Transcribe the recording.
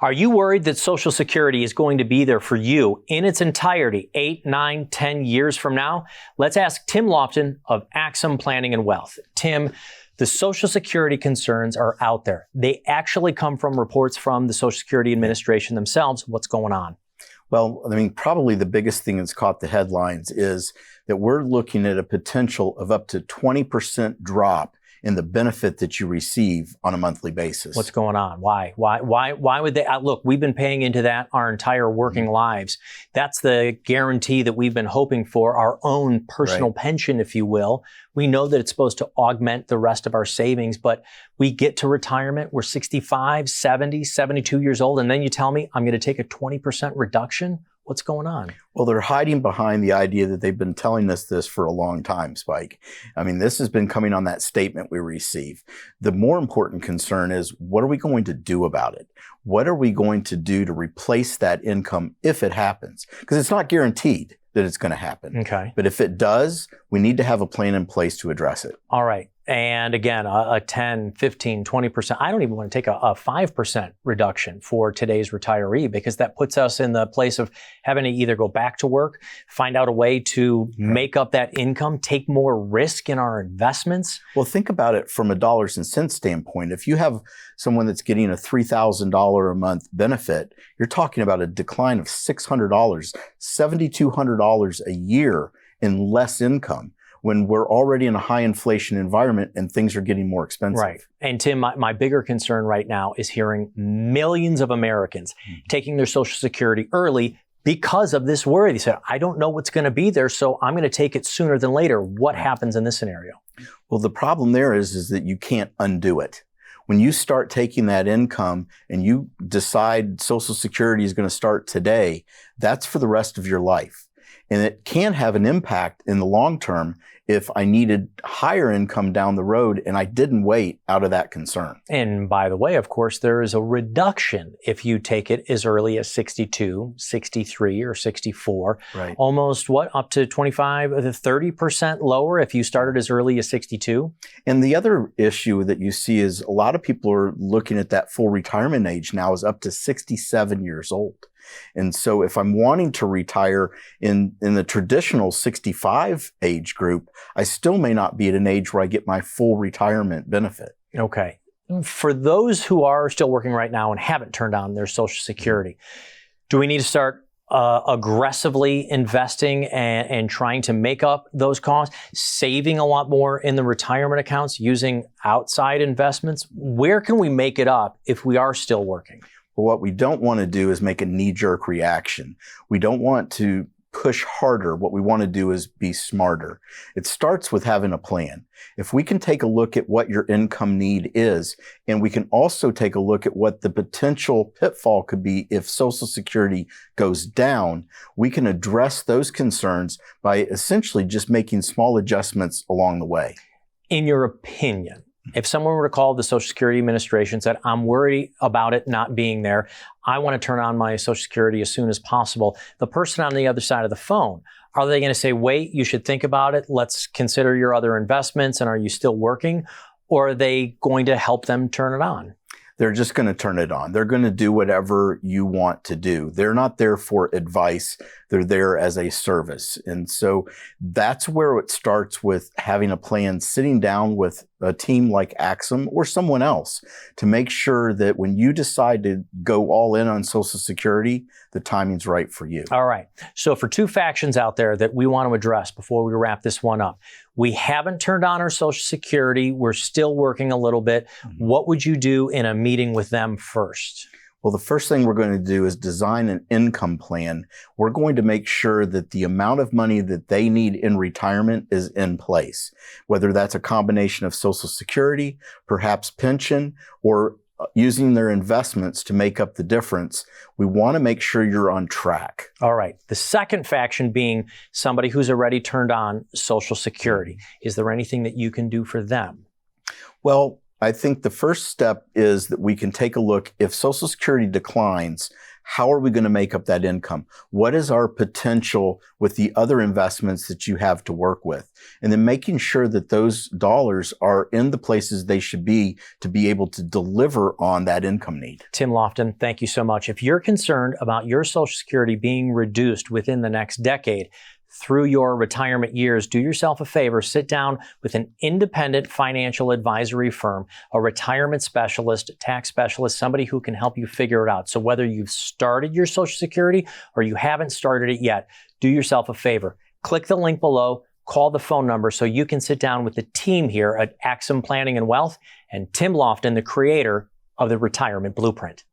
Are you worried that Social Security is going to be there for you in its entirety 8, 9, 10 years from now? Let's ask Tim Lofton of Axum Planning and Wealth. Tim, the Social Security concerns are out there. They actually come from reports from the Social Security Administration themselves. What's going on? Well, I mean, probably the biggest thing that's caught the headlines is that we're looking at a potential of up to 20% drop in the benefit that you receive on a monthly basis. What's going on? Why would they? Look, we've been paying into that our entire working lives. That's the guarantee that we've been hoping for, our own personal pension, if you will. We know that it's supposed to augment the rest of our savings, but we get to retirement, we're 65, 70, 72 years old, and then you tell me I'm going to take a 20% reduction? What's going on? Well, they're hiding behind the idea that they've been telling us this for a long time, Spike. I mean, this has been coming on that statement we receive. The more important concern is, what are we going to do about it? What are we going to do to replace that income if it happens? Because it's not guaranteed that it's going to happen. Okay. But if it does, we need to have a plan in place to address it. All right. And again, a 10, 15, 20%. I don't even want to take a 5% reduction for today's retiree, because that puts us in the place of having to either go back to work, find out a way to make up that income, take more risk in our investments. Well, think about it from a dollars and cents standpoint. If you have someone that's getting a $3,000 a month benefit, you're talking about a decline of $600, $7,200 a year in less income, when we're already in a high inflation environment and things are getting more expensive. Right. And Tim, my bigger concern right now is hearing millions of Americans taking their Social Security early because of this worry. They said, I don't know what's going to be there, so I'm going to take it sooner than later. What happens in this scenario? Well, the problem there is that you can't undo it. When you start taking that income and you decide Social Security is going to start today, that's for the rest of your life. And it can have an impact in the long term if I needed higher income down the road and I didn't wait out of that concern. And by the way, of course, there is a reduction if you take it as early as 62, 63, or 64. Right. Almost up to 25 to 30% lower if you started as early as 62. And the other issue that you see is a lot of people are looking at that full retirement age now is up to 67 years old. And so if I'm wanting to retire in the traditional 65 age group, I still may not be at an age where I get my full retirement benefit. Okay. For those who are still working right now and haven't turned on their Social Security, do we need to start aggressively investing and trying to make up those costs, saving a lot more in the retirement accounts, using outside investments? Where can we make it up if we are still working? But what we don't want to do is make a knee-jerk reaction. We don't want to push harder. What we want to do is be smarter. It starts with having a plan. If we can take a look at what your income need is, and we can also take a look at what the potential pitfall could be if Social Security goes down, we can address those concerns by essentially just making small adjustments along the way. In your opinion, if someone were to call the Social Security Administration and said, I'm worried about it not being there, I want to turn on my Social Security as soon as possible, the person on the other side of the phone, are they going to say, wait, you should think about it, let's consider your other investments, and are you still working? Or are they going to help them turn it on? They're just going to turn it on. They're going to do whatever you want to do. They're not there for advice. They're there as a service. And so that's where it starts, with having a plan, sitting down with a team like Axum or someone else to make sure that when you decide to go all in on Social Security, the timing's right for you. All right. So for two factions out there that we want to address before we wrap this one up, we haven't turned on our Social Security. We're still working a little bit. What would you do in a meeting with them first? Well, the first thing we're going to do is design an income plan. We're going to make sure that the amount of money that they need in retirement is in place, whether that's a combination of Social Security, perhaps pension, or using their investments to make up the difference. We want to make sure you're on track. All right. The second faction being somebody who's already turned on Social Security. Is there anything that you can do for them? Well, I think the first step is that we can take a look, if Social Security declines, How are we going to make up that income? What is our potential with the other investments that you have to work with? And then making sure that those dollars are in the places they should be to be able to deliver on that income need. Tim Lofton, thank you so much. If you're concerned about your Social Security being reduced within the next decade, through your retirement years, do yourself a favor, sit down with an independent financial advisory firm, a retirement specialist, tax specialist, somebody who can help you figure it out. So whether you've started your Social Security or you haven't started it yet, do yourself a favor. Click the link below, call the phone number so you can sit down with the team here at Axum Planning and Wealth and Tim Lofton, the creator of the Retirement Blueprint.